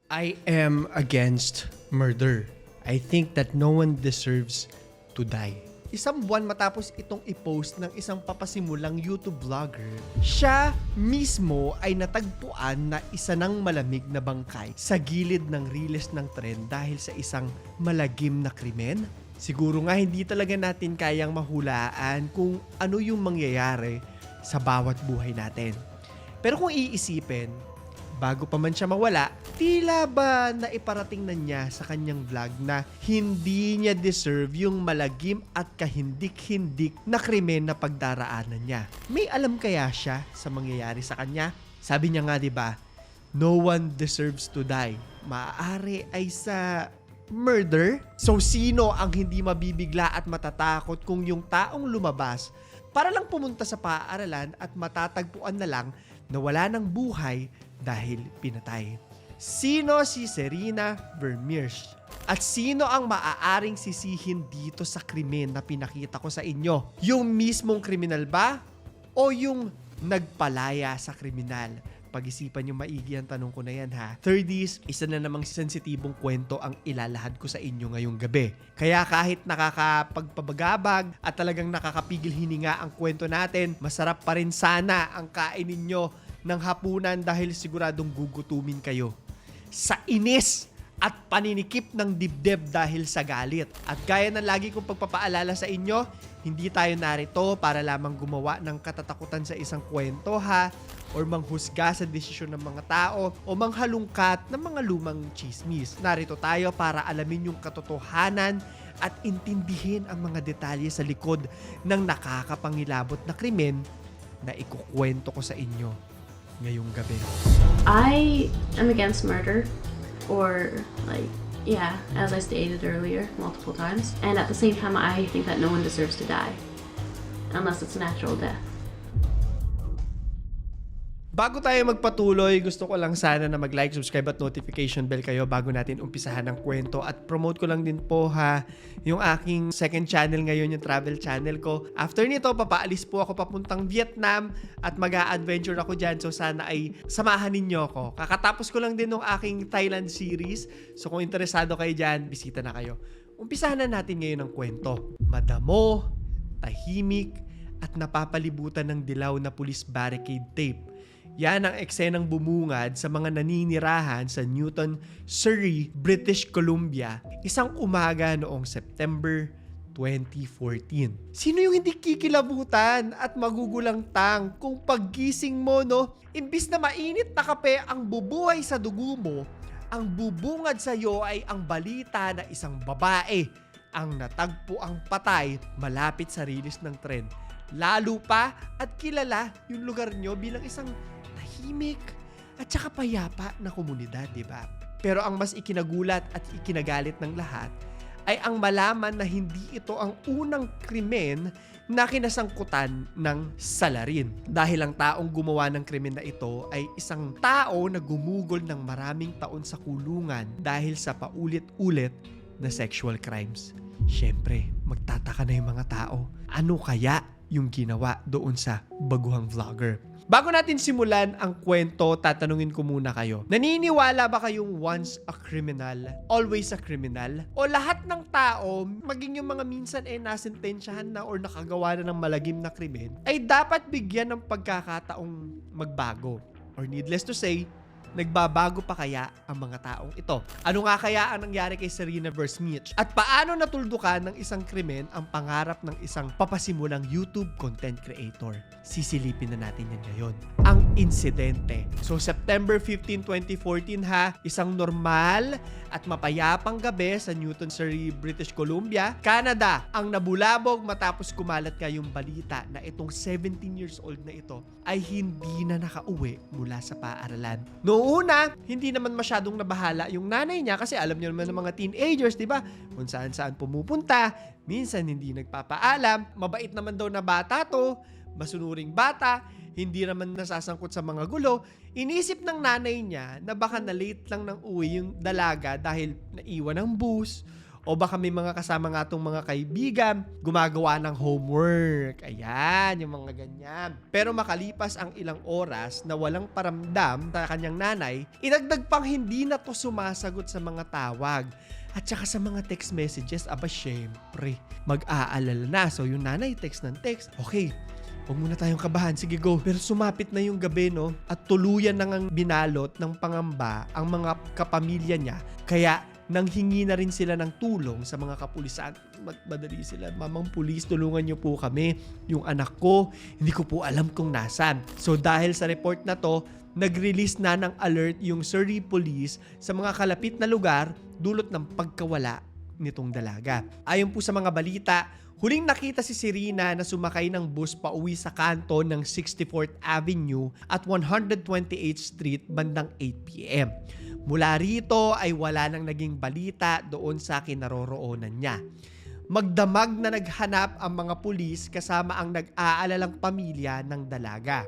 I am against murder. I think that no one deserves to die. Isang buwan matapos itong i-post ng isang papasimulang YouTube vlogger, siya mismo ay natagpuan na isa ng malamig na bangkay sa gilid ng riles ng tren dahil sa isang malagim na krimen. Siguro nga hindi talaga natin kayang mahulaan kung ano yung mangyayari sa bawat buhay natin. Pero kung iisipin, bago pa man siya mawala, tila ba na iparating na niya sa kanyang vlog na hindi niya deserve yung malagim at kahindik-hindik na krimen na pagdaraanan niya. May alam kaya siya sa mangyayari sa kanya? Sabi niya nga 'di ba, no one deserves to die. Maaari ay sa murder? So sino ang hindi mabibigla at matatakot kung yung taong lumabas para lang pumunta sa paaralan at matatagpuan na lang na wala ng buhay dahil pinatay? Sino si Serena Vermeersch? At sino ang maaaring sisihin dito sa krimen na pinakita ko sa inyo? Yung mismong kriminal ba? O yung nagpalaya sa kriminal? Pag-isipan nyo maigi ang tanong ko na yan ha. 30s, isa na namang sensitibong kwento ang ilalahad ko sa inyo ngayong gabi. Kaya kahit nakakapagpabagabag at talagang nakakapigil hininga ang kwento natin, masarap pa rin sana ang kainin nyo ng hapunan dahil siguradong gugutumin kayo sa inis at paninikip ng dibdib dahil sa galit. At gaya ng lagi kong pagpapaalala sa inyo, hindi tayo narito para lamang gumawa ng katatakutan sa isang kwento ha, or manghusga sa desisyon ng mga tao o manghalungkat ng mga lumang chismis. Narito tayo para alamin yung katotohanan at intindihin ang mga detalye sa likod ng nakakapangilabot na krimen na ikukwento ko sa inyo ngayong gabi. I am against murder, or as I stated earlier multiple times. And at the same time, I think that no one deserves to die unless it's a natural death. Bago tayo magpatuloy, gusto ko lang sana na mag-like, subscribe at notification bell kayo bago natin umpisahan ng kwento. At promote ko lang din po ha, yung aking second channel ngayon, yung travel channel ko. After nito, papaalis po ako papuntang Vietnam at mag-a-adventure ako dyan. So sana ay samahan ninyo ako. Kakatapos ko lang din ng aking Thailand series. So kung interesado kayo dyan, bisita na kayo. Umpisahan na natin ngayon ang kwento. Madamo, tahimik, at napapalibutan ng dilaw na police barricade tape. Yan ang eksenang bumungad sa mga naninirahan sa Newton, Surrey, British Columbia, isang umaga noong September 2014. Sino yung hindi kikilabutan at magugulang tang kung paggising mo, no? Imbis na mainit na kape ang bubuhay sa dugo mo, ang bubungad sa iyo ay ang balita na isang babae ang natagpo ang patay malapit sa rilis ng tren. Lalo pa at kilala yung lugar nyo bilang isang tahimik at saka payapa na komunidad, di ba? Pero ang mas ikinagulat at ikinagalit ng lahat ay ang malaman na hindi ito ang unang krimen na kinasangkutan ng salarin. Dahil ang taong gumawa ng krimen na ito ay isang tao na gumugol ng maraming taon sa kulungan dahil sa paulit-ulit na sexual crimes. Siyempre, magtataka na yung mga tao. Ano kaya yung ginawa doon sa baguhang vlogger? Bago natin simulan ang kwento, tatanungin ko muna kayo. Naniniwala ba kayong once a criminal, always a criminal? O lahat ng tao, maging yung mga minsan nasentensyahan na or nakagawa na ng malagim na krimen, ay dapat bigyan ng pagkakataong magbago? Or needless to say, nagbabago pa kaya ang mga taong ito? Ano nga kaya ang nangyari kay Serena Vermeersch? At paano natuldukan ng isang krimen ang pangarap ng isang papasimulang YouTube content creator? Sisilipin na natin yan ngayon. Ang insidente. So September 15, 2014 ha, isang normal at mapayapang gabi sa Newton, Surrey, British Columbia, Canada, ang nabulabog matapos kumalat nga yung balita na itong 17 years old na ito ay hindi na nakauwi mula sa paaralan. Noong una, hindi naman masyadong nabahala yung nanay niya kasi alam niyo naman ng mga teenagers, di ba? Kung saan-saan pumupunta, minsan hindi nagpapaalam, mabait naman daw na bata to, masunuring bata, hindi naman nasasangkot sa mga gulo. Inisip ng nanay niya na baka na late lang ng uwi yung dalaga dahil naiwan ng bus O baka may mga kasama nga itong mga kaibigan, gumagawa ng homework. Ayan, yung mga ganyan. Pero makalipas ang ilang oras na walang paramdam sa kanyang nanay, idagdag pang hindi na to sumasagot sa mga tawag. At saka sa mga text messages, aba syempre, mag-aalala na. So yung nanay text ng text, okay, huwag muna tayong kabahan, sige go. Pero sumapit na yung gabi, no? At tuluyan nang binalot ng pangamba ang mga kapamilya niya. Kaya nanghingi na rin sila ng tulong sa mga kapulisan. Madali sila, mamang pulis, tulungan niyo po kami. Yung anak ko, hindi ko po alam kung nasan. So dahil sa report na to, nag-release na ng alert yung Surrey Police sa mga kalapit na lugar dulot ng pagkawala nitong dalaga. Ayon po sa mga balita, huling nakita si Serena na sumakay ng bus pauwi sa kanto ng 64th Avenue at 128th Street bandang 8 p.m. Mula rito ay wala nang naging balita doon sa kinaroroonan niya. Magdamag na naghanap ang mga pulis kasama ang nag-aalalang pamilya ng dalaga.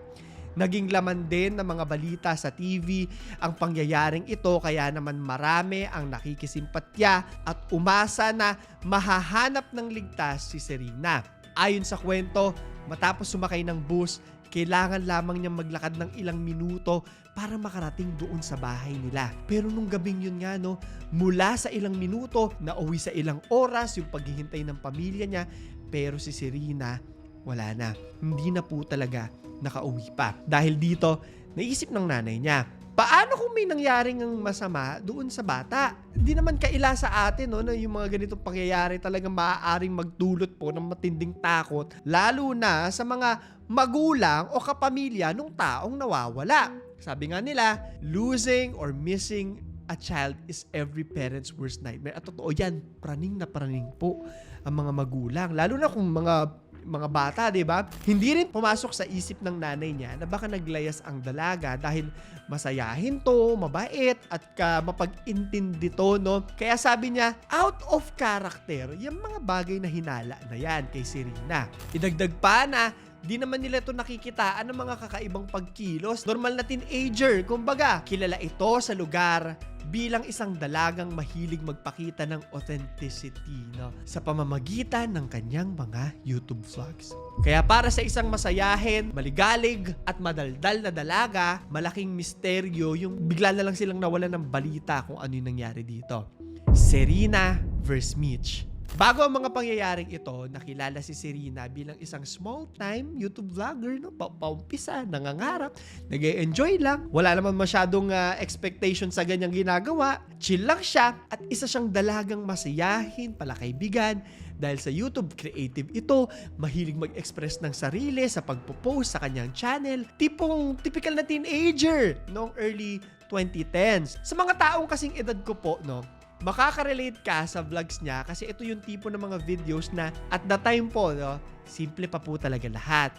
Naging laman din ng mga balita sa TV ang pangyayaring ito kaya naman marami ang nakikisimpatya at umasa na mahahanap ng ligtas si Serena. Ayon sa kwento, matapos sumakay ng bus, kailangan lamang niyang maglakad ng ilang minuto para makarating doon sa bahay nila. Pero nung gabing yun nga, no, mula sa ilang minuto, nauwi sa ilang oras yung paghihintay ng pamilya niya, pero si Serena, wala na. Hindi na po talaga nakauwi pa. Dahil dito, naisip ng nanay niya, paano kung may nangyaring masama doon sa bata? Hindi naman kaila sa atin, no, na yung mga ganitong pangyayari talagang maaaring magdulot po ng matinding takot, lalo na sa mga magulang o kapamilya ng taong nawawala. Sabi nga nila, losing or missing a child is every parent's worst nightmare. At totoo yan, praning na praning po ang mga magulang. Lalo na kung mga bata, di ba? Hindi rin pumasok sa isip ng nanay niya na baka naglayas ang dalaga dahil masayahin to, mabait, at mapag-intindi to, no? Kaya sabi niya, out of character, yung mga bagay na hinala na yan kay Serena. Idagdag pa na, di naman nila ito nakikitaan ng mga kakaibang pagkilos. Normal na teenager, kumbaga, kilala ito sa lugar bilang isang dalagang mahilig magpakita ng authenticity, no, sa pamamagitan ng kanyang mga YouTube vlogs. Kaya para sa isang masayahin, maligalig at madaldal na dalaga, malaking misteryo yung bigla na lang silang nawalan ng balita kung ano yung nangyari dito. Serena vs. Mitch. Bago ang mga pangyayaring ito, nakilala si Serena bilang isang small-time YouTube vlogger, no? Paumpisa, nangangarap, nag-enjoy lang. Wala naman masyadong expectation sa ganyang ginagawa. Chill lang siya at isa siyang dalagang masiyahin, palakaibigan. Dahil sa YouTube, creative ito, mahilig mag-express ng sarili sa pagpo-post sa kanyang channel. Tipong typical na teenager noong early 2010s. Sa mga taong kasing edad ko po, no, makaka-relate ka sa vlogs niya kasi ito yung tipo ng mga videos na at the time po, no, simple pa po talaga lahat.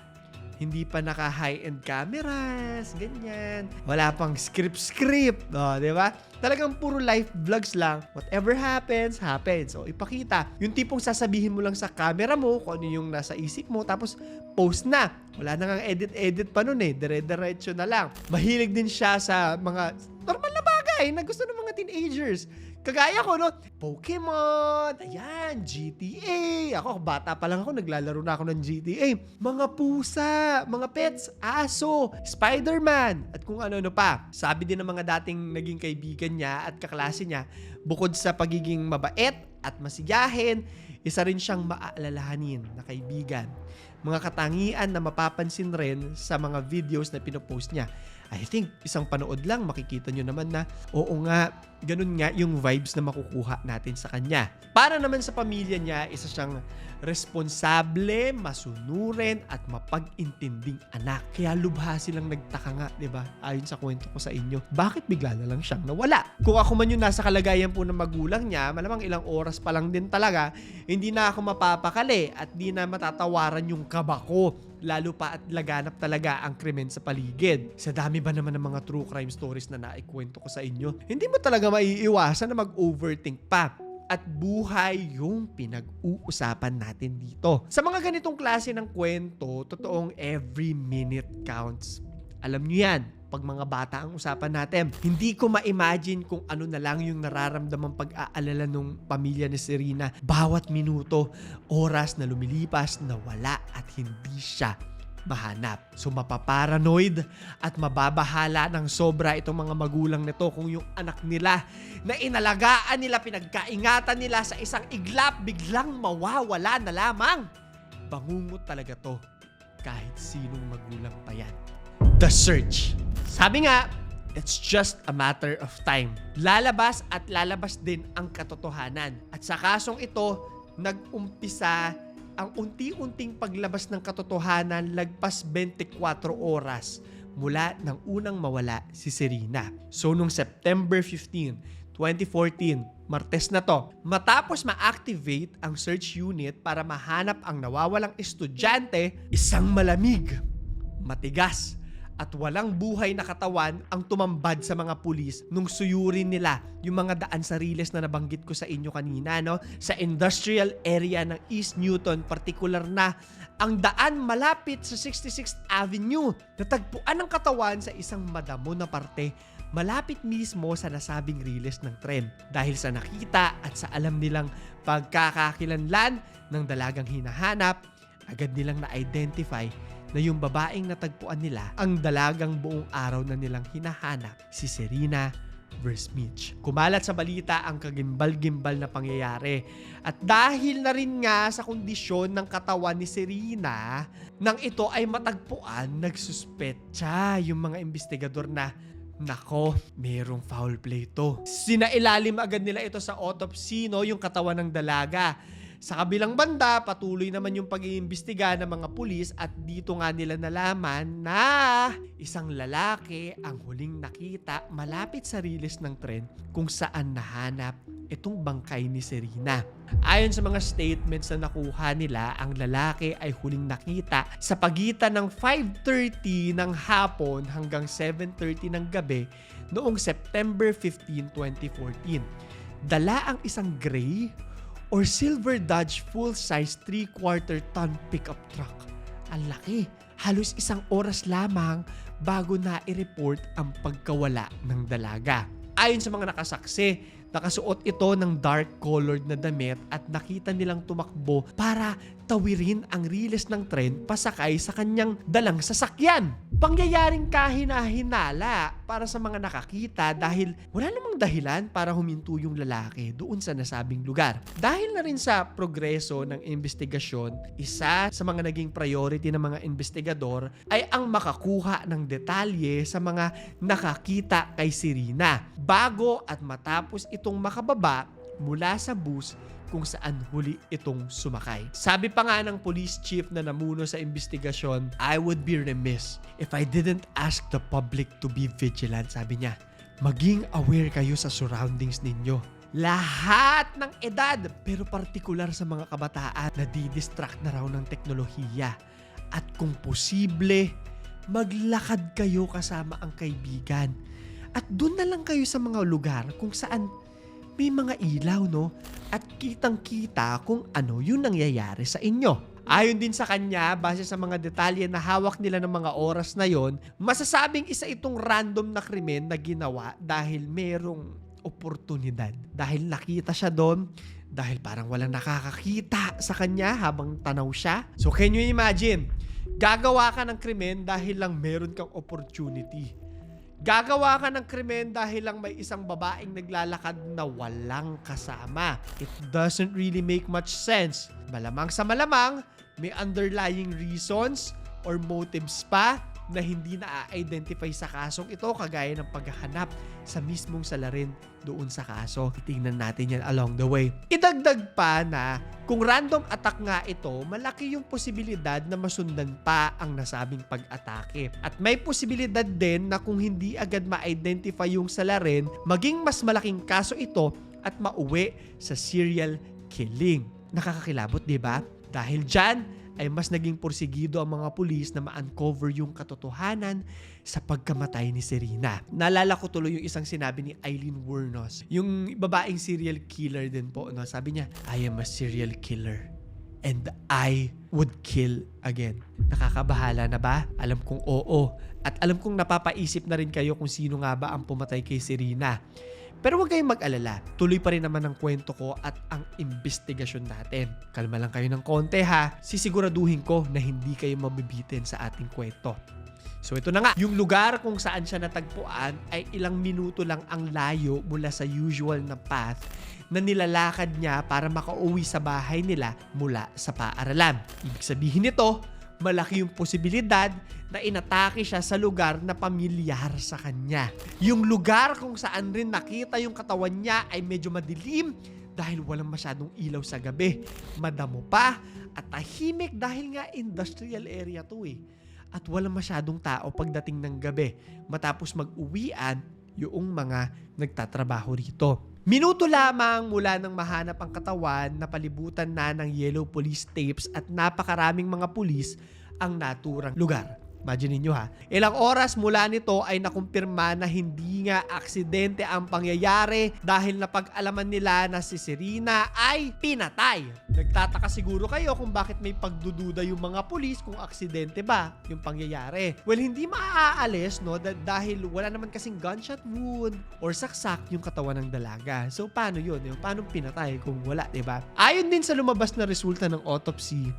Hindi pa naka high-end cameras, ganyan. Wala pang script, no, di ba? Talagang puro life vlogs lang. Whatever happens, happens. So, ipakita. Yung tipong sasabihin mo lang sa camera mo kung ano yung nasa isip mo, tapos post na. Wala na nga edit pa nun eh. Dire-diretso na lang. Mahilig din siya sa mga normal na bagay na gusto ng mga teenagers. Kagaya ko, no? Pokemon, ayan, GTA. Ako, bata pa lang ako, naglalaro na ako ng GTA. Mga pusa, mga pets, aso, Spider-Man, at kung ano-ano pa. Sabi din ng mga dating naging kaibigan niya at kaklase niya, bukod sa pagiging mabait at masigahin, isa rin siyang maaalalahanin na kaibigan. Mga katangian na mapapansin rin sa mga videos na pinopost niya. I think isang panood lang makikita nyo naman na oo nga, ganun nga yung vibes na makukuha natin sa kanya. Para naman sa pamilya niya, isa siyang responsable, masunurin at mapag-intinding anak. Kaya lubha silang nagtaka nga, di ba? Ayon sa kwento ko sa inyo, bakit bigla na lang siyang nawala? Kung ako man yung nasa kalagayan po ng magulang niya, malamang ilang oras pa lang din talaga, hindi na ako mapapakali at di na matatawaran yung kaba ko. Lalo pa at laganap talaga ang krimen sa paligid. Sa dami ba naman ng mga true crime stories na naikwento ko sa inyo, hindi mo talaga maiiwasan na mag-overthink pa. At buhay yung pinag-uusapan natin dito. Sa mga ganitong klase ng kwento, totoong every minute counts. Alam nyo yan. pag mga bata ang usapan natin. Hindi ko ma-imagine kung ano na lang yung nararamdamang pag-aalala ng pamilya ni Serena. Bawat minuto, oras na lumilipas na wala at hindi siya mahanap. So mapaparanoid at mababahala ng sobra itong mga magulang nito kung yung anak nila na inalagaan nila, pinagkaingatan nila sa isang iglap, biglang mawawala na lamang. Bangungot talaga to kahit sinong magulang pa yan. The Search. Sabi nga, it's just a matter of time. Lalabas at lalabas din ang katotohanan. At sa kasong ito, nag-umpisa ang unti-unting paglabas ng katotohanan lagpas 24 oras mula nang unang mawala si Serena. So, nung September 15, 2014, Martes na to, matapos ma-activate ang search unit para mahanap ang nawawalang estudyante, isang malamig, matigas, at walang buhay na katawan ang tumambad sa mga pulis nung suyurin nila yung mga daan sa riles na nabanggit ko sa inyo kanina, no? Sa industrial area ng East Newton, partikular na ang daan malapit sa 66th Avenue. Natagpuan ang katawan sa isang madamo na parte malapit mismo sa nasabing riles ng tren. Dahil sa nakita at sa alam nilang pagkakakilanlan ng dalagang hinahanap, agad nilang na-identify na yung babaeng natagpuan nila ang dalagang buong araw na nilang hinahanap, si Serena Versmich. Kumalat sa balita ang kagimbal-gimbal na pangyayari. At dahil na rin nga sa kondisyon ng katawan ni Serena, nang ito ay matagpuan, nagsuspetsa yung mga investigador na, nako, merong foul play to. Sinailalim agad nila ito sa autopsy, no, yung katawan ng dalaga. Sa kabilang banda, patuloy naman yung pag-iimbestiga ng mga pulis at dito nga nila nalaman na isang lalaki ang huling nakita malapit sa riles ng tren kung saan nahanap itong bangkay ni Serena. Ayon sa mga statements na nakuha nila, ang lalaki ay huling nakita sa pagitan ng 5:30 ng hapon hanggang 7:30 ng gabi noong September 15, 2014. Dala ang isang gray or silver Dodge full-size 3/4 ton pickup truck. Ang laki. Halos isang oras lamang bago na i-report ang pagkawala ng dalaga. Ayon sa mga nakasaksi, nakasuot ito ng dark-colored na damit at nakita nilang tumakbo para tawirin ang riles ng tren pasakay sa kanyang dalang sasakyan. Pangyayaring kahina-hinala para sa mga nakakita dahil wala namang dahilan para huminto yung lalaki doon sa nasabing lugar. Dahil na rin sa progreso ng investigasyon, isa sa mga naging priority ng mga investigador ay ang makakuha ng detalye sa mga nakakita kay Serena bago at matapos itong makababa mula sa bus kung saan huli itong sumakay. Sabi pa nga ng police chief na namuno sa investigasyon, I would be remiss if I didn't ask the public to be vigilant. Sabi niya, maging aware kayo sa surroundings ninyo. Lahat ng edad, pero partikular sa mga kabataan na di-distract na raw ng teknolohiya. At kung posible, maglakad kayo kasama ang kaibigan. At doon na lang kayo sa mga lugar kung saan may mga ilaw, no? At kitang-kita kung ano yung nangyayari sa inyo. Ayon din sa kanya, base sa mga detalye na hawak nila ng mga oras na yon, masasabing isa itong random na krimen na ginawa dahil merong oportunidad. Dahil nakita siya doon, dahil parang walang nakakakita sa kanya habang tanaw siya. So can you imagine? Gagawa ka ng krimen dahil lang meron kang opportunity. Gagawa ka ng krimen dahil lang may isang babaeng naglalakad na walang kasama. It doesn't really make much sense. Malamang sa malamang, may underlying reasons or motives pa na hindi na-identify sa kasong ito, kagaya ng paghahanap sa mismong salarin doon sa kaso. Tingnan natin yan along the way. Idagdag pa na kung random attack nga ito, malaki yung posibilidad na masundan pa ang nasabing pag-atake. At may posibilidad din na kung hindi agad ma-identify yung salarin, maging mas malaking kaso ito at mauwi sa serial killing. Nakakakilabot, di ba? Dahil dyan, ay mas naging porsigido ang mga pulis na ma-uncover yung katotohanan sa pagkamatay ni Serena. Naalala ko tuloy yung isang sinabi ni Eileen Wuornos, yung babaeng serial killer din po. No? Sabi niya, I am a serial killer and I would kill again. Nakakabahala na ba? Alam kong oo. At alam kong napapaisip na rin kayo kung sino nga ba ang pumatay kay Serena. Pero huwag kayong mag-alala. Tuloy pa rin naman ang kwento ko at ang investigasyon natin. Kalma lang kayo ng konti ha. Sisiguraduhin ko na hindi kayo mabibitin sa ating kwento. So ito na nga, yung lugar kung saan siya natagpuan ay ilang minuto lang ang layo mula sa usual na path na nilalakad niya para makauwi sa bahay nila mula sa paaralan. Ibig sabihin nito, malaki yung posibilidad na inatake siya sa lugar na pamilyar sa kanya. Yung lugar kung saan rin nakita yung katawan niya ay medyo madilim dahil walang masyadong ilaw sa gabi. Madamo pa at tahimik dahil nga industrial area to eh. At walang masyadong tao pagdating ng gabi matapos mag-uwian yung mga nagtatrabaho rito. Minuto lamang mula nang mahanap ang katawan na palibutan na ng yellow police tapes at napakaraming mga pulis ang naturang lugar. Imagine niyo ha. Ilang oras mula nito ay nakumpirma na hindi nga aksidente ang pangyayari dahil napag-alaman nila na si Serena ay pinatay. Nagtataka siguro kayo kung bakit may pagdududa yung mga pulis kung aksidente ba yung pangyayari. Well, hindi maaalis no dahil wala naman kasing gunshot wound or saksak yung katawan ng dalaga. So paano yun? Paano pinatay kung wala, diba? Ayon din sa lumabas na resulta ng autopsy,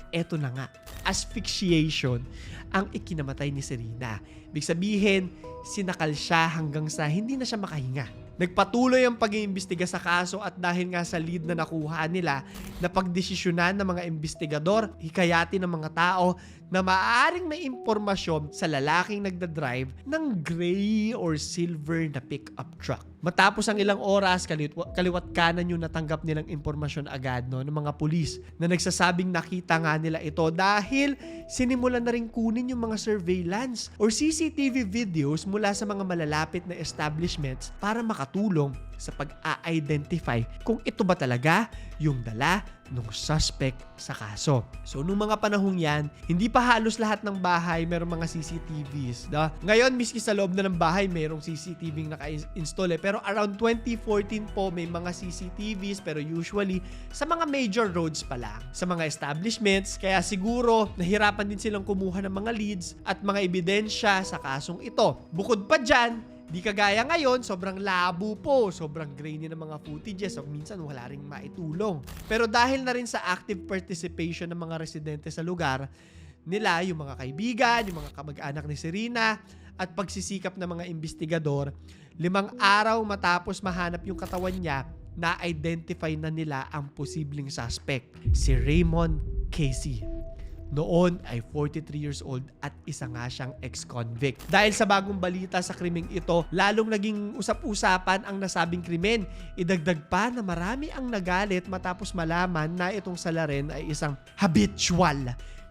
eto na nga, asphyxiation ang ikinamatay ni Serena. Ibig sabihin, sinakal siya hanggang sa hindi na siya makahinga. Nagpatuloy ang pag-iimbestiga sa kaso at dahil nga sa lead na nakuha nila, napagdesisyonan ng mga investigador, hikayati ng mga tao na maaaring may impormasyon sa lalaking nagdadrive ng gray or silver na pickup truck. Matapos ang ilang oras, kaliwat kanan yung natanggap nilang impormasyon agad ng mga pulis na nagsasabing nakita nga nila ito dahil sinimulan na rin kunin yung mga surveillance or CCTV videos mula sa mga malalapit na establishments para makatulong sa pag-a-identify kung ito ba talaga yung dala ng suspect sa kaso. So, nung mga panahong yan, hindi pa halos lahat ng bahay merong mga CCTVs. Ngayon, miski sa loob na ng bahay, merong CCTV naka-install eh. Pero around 2014 po, may mga CCTVs pero usually sa mga major roads pa lang. Sa mga establishments, kaya siguro nahirapan din silang kumuha ng mga leads at mga ebidensya sa kasong ito. Bukod pa dyan, di kagaya ngayon, sobrang labo po, sobrang grainy ng mga footages, so minsan wala ring maitulong. Pero dahil na rin sa active participation ng mga residente sa lugar nila, yung mga kaibigan, yung mga kamag-anak ni Serena, at pagsisikap ng mga investigador, 5 araw matapos mahanap yung katawan niya, na-identify na nila ang posibleng suspect, si Raymond Casey. Noon ay 43 years old at isa nga siyang ex-convict. Dahil sa bagong balita sa krimeng ito, lalong naging usap-usapan ang nasabing krimen. Idagdag pa na marami ang nagalit matapos malaman na itong salarin ay isang habitual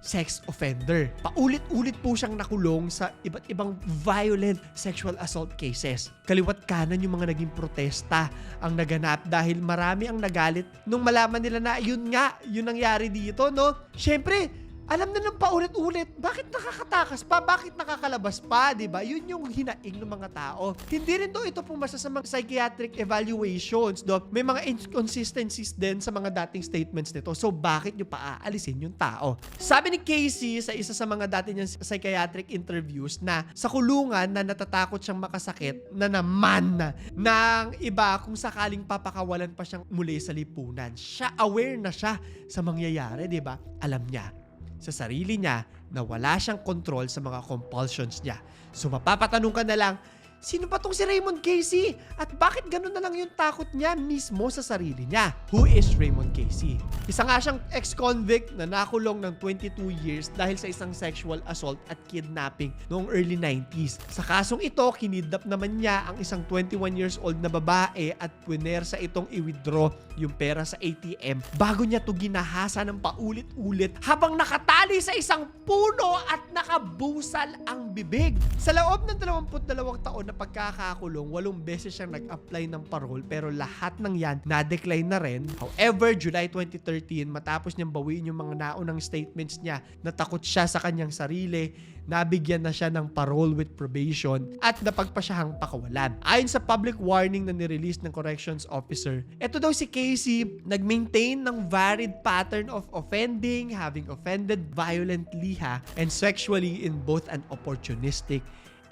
sex offender. Paulit-ulit po siyang nakulong sa iba't ibang violent sexual assault cases. Kaliwat kanan yung mga naging protesta ang naganap dahil marami ang nagalit nung malaman nila na yun nga, yun nangyari dito, no? Syempre, alam na ng paulit-ulit, bakit nakakatakas pa? Bakit nakakalabas pa? Diba? Yun yung hinaing ng mga tao. Hindi rin ito pumasa sa mga psychiatric evaluations. May mga inconsistencies din sa mga dating statements nito. So, bakit nyo pa aalisin yung tao? Sabi ni Casey sa isa sa mga dati niyang psychiatric interviews na sa kulungan na natatakot siyang makasakit na naman ng iba kung sakaling papakawalan pa siyang muli sa lipunan. Siya, aware na siya sa mangyayari, diba? Alam niya sa sarili niya na wala siyang control sa mga compulsions niya. So mapapatanong ka na lang, sino pa tong si Raymond Casey? At bakit ganun na lang yung takot niya mismo sa sarili niya? Who is Raymond Casey? Isa nga siyang ex-convict na nakulong ng 22 years dahil sa isang sexual assault at kidnapping noong early 90s. Sa kasong ito, kinidnap naman niya ang isang 21 years old na babae at puwersa itong i-withdraw yung pera sa ATM bago niya to ginahasa ng paulit-ulit habang nakatali sa isang puno at nakabusal ang bibig. Sa loob ng 22 taon na pagkakakulong, 8 beses siyang nag-apply ng parole pero lahat ng yan na-decline na rin. However, July 2013, matapos niyang bawiin yung mga naunang statements niya na takot siya sa kanyang sarili, nabigyan na siya ng parole with probation at napagpasyahang pakawalan. Ayon sa public warning na nirelease ng corrections officer, ito daw si Casey nag-maintain ng varied pattern of offending, having offended violently and sexually in both an opportunistic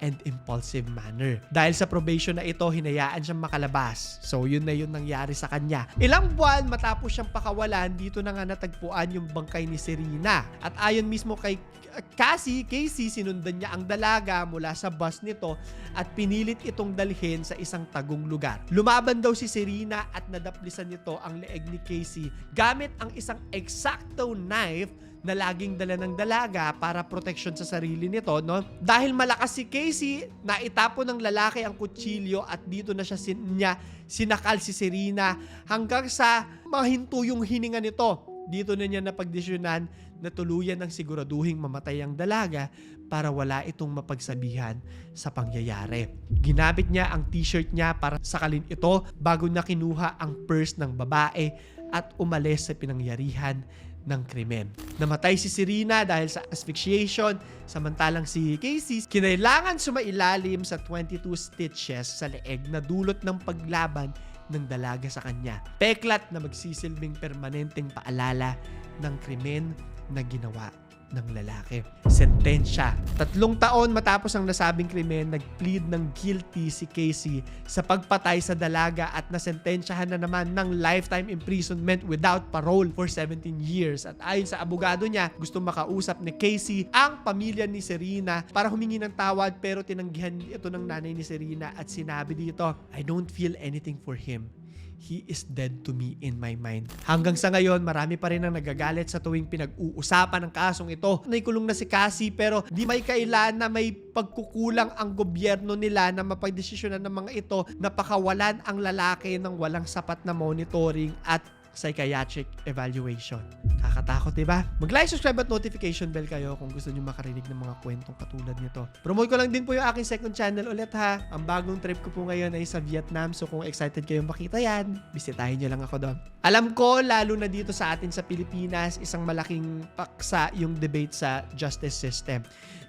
and impulsive manner. Dahil sa probation na ito, hinayaan siyang makalabas. So, yun na yun nangyari sa kanya. Ilang buwan matapos siyang pakawalan, dito na nga natagpuan yung bangkay ni Serena. At ayon mismo kay Casey, sinundan niya ang dalaga mula sa bus nito at pinilit itong dalhin sa isang tagong lugar. Lumaban daw si Serena at nadaplisan nito ang leeg ni Casey gamit ang isang exacto knife na laging dala ng dalaga para protection sa sarili nito, no? Dahil malakas si Casey, naitapon ng lalaki ang kutsilyo at dito na niya sinakal si Serena hanggang sa mahinto yung hininga nito. Dito na niya napagdesisyonan na tuluyan ng siguraduhing mamatay ang dalaga para wala itong mapagsabihan sa pangyayari. Ginamit niya ang t-shirt niya para sakalin ito bago na kinuha ang purse ng babae at umalis sa pinangyarihan ng krimen. Namatay si Serena dahil sa asphyxiation, samantalang si Casey kinailangan sumailalim sa 22 stitches sa leeg na dulot ng paglaban ng dalaga sa kanya. Peklat na magsisilbing permanenteng paalala ng krimen na ginawa ng lalaki. Sentensya. 3 taon matapos ang nasabing krimen, nag-plead ng guilty si Casey sa pagpatay sa dalaga at nasentensyahan na naman ng lifetime imprisonment without parole for 17 years. At ayon sa abogado niya, gusto makausap ni Casey ang pamilya ni Serena para humingi ng tawad pero tinanggihan ito ng nanay ni Serena at sinabi dito, "I don't feel anything for him. He is dead to me in my mind." Hanggang sa ngayon, marami pa rin ang nagagalit sa tuwing pinag-uusapan ng kasong ito. Naikulong na si Cassie pero di may kailan na may pagkukulang ang gobyerno nila na mapagdesisyonan ng mga ito na pakawalan ang lalaki ng walang sapat na monitoring at psychiatric evaluation. Kakatakot, diba? Mag-like, subscribe at notification bell kayo kung gusto nyo makarinig ng mga kwentong katulad nito. Promote ko lang din po yung aking second channel ulit ha. Ang bagong trip ko po ngayon ay sa Vietnam, so kung excited kayong makita yan, bisitahin nyo lang ako doon. Alam ko, lalo na dito sa atin sa Pilipinas, isang malaking paksa yung debate sa justice system.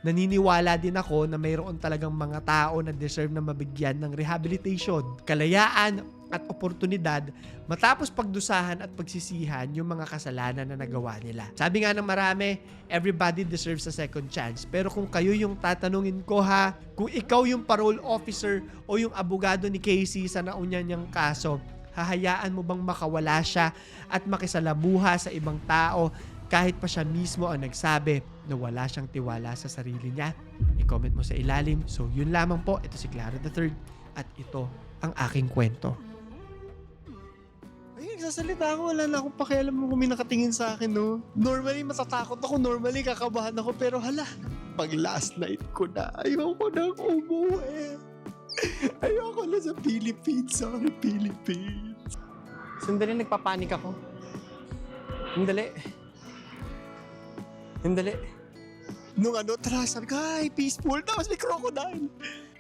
Naniniwala din ako na mayroon talagang mga tao na deserve na mabigyan ng rehabilitation, kalayaan, at oportunidad matapos pagdusahan at pagsisihan yung mga kasalanan na nagawa nila. Sabi nga ng marami, everybody deserves a second chance. Pero kung kayo yung tatanungin ko ha, kung ikaw yung parole officer o yung abogado ni Casey sa nauna niyang kaso, hahayaan mo bang makawala siya at makisalamuha sa ibang tao kahit pa siya mismo ang nagsabi na wala siyang tiwala sa sarili niya? I-comment mo sa ilalim. So yun lamang po, ito si Clara III at ito ang aking kwento. Ay, nagsasalita ako, wala na akong pakialam kung may nakatingin sa akin, no? Normally, matatakot ako. Normally, kakabahan ako. Pero hala, pag last night ko na, ayoko nang umuwi. Ayoko na sa Philippines. Sorry, Philippines. Sandali, nagpapanik ako. Sandali. Nung tara, sabi ko, ay, peaceful. Tapos may crocodile.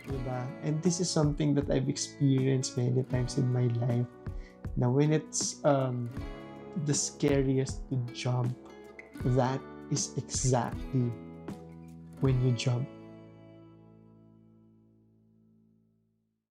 Diba? And this is something that I've experienced many times in my life. Now, when it's the scariest to jump, that is exactly when you jump.